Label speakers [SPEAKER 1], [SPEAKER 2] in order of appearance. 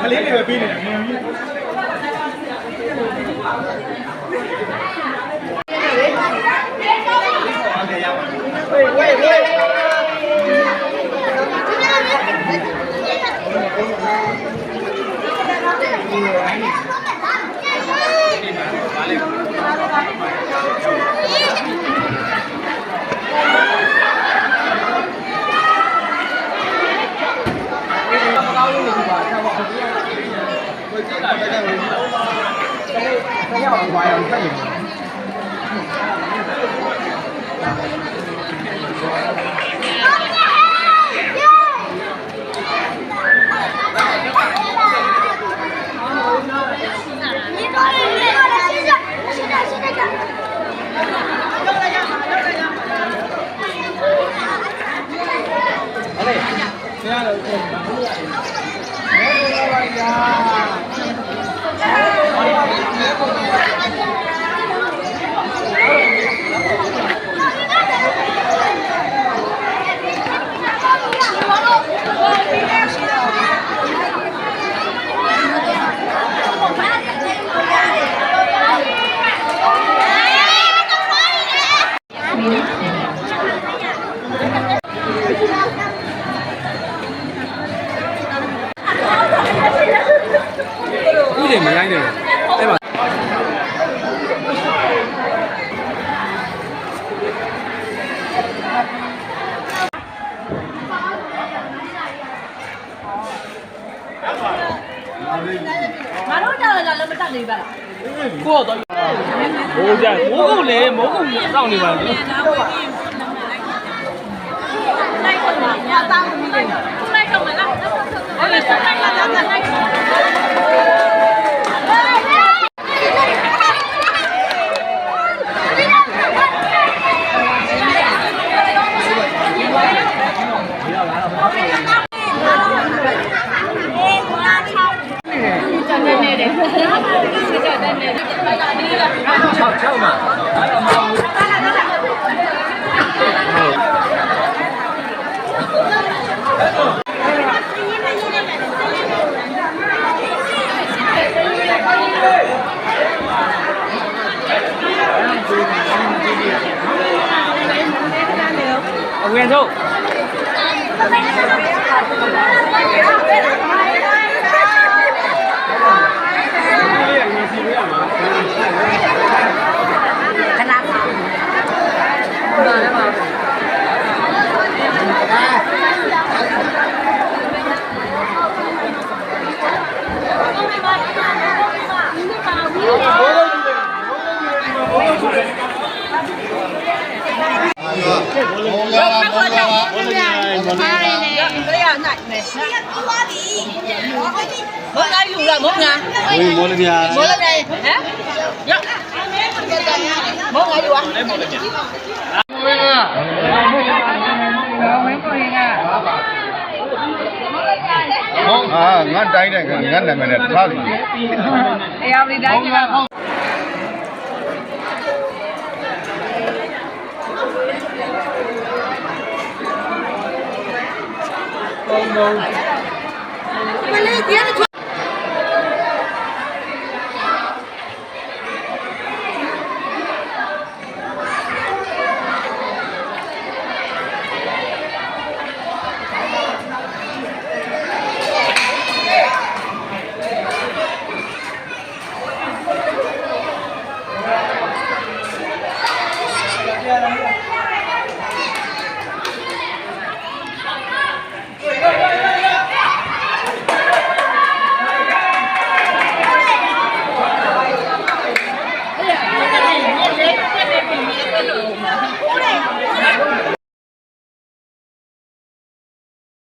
[SPEAKER 1] ကလေးတွေပဲပြီးနေတယ်မရိုင်းနေအဲ့မှာ
[SPEAKER 2] ငါတို့ကြောက်လည်းမတက်နေပါလား
[SPEAKER 1] ကိုတော့မိုးကြမိုးကုန်လေမိုးကုန်စောင့်နေပါလေ
[SPEAKER 2] လိုက်တော့ညတောင်းနေတယ်လိုက်တော့မလားအဲ့ဒါဆက်လိုက်တာလိုက်
[SPEAKER 1] အဝင်ထုတ်
[SPEAKER 2] mốt nha.
[SPEAKER 1] Mốt lên nha.
[SPEAKER 2] Mốt lên đây. Hả? Dạ. Mốt ngay vô. Lấy mốt lên nha.
[SPEAKER 3] Ngan trái này, ngan này mình tháo đi.
[SPEAKER 2] Em đi đây nha. Mình lấy tiền cho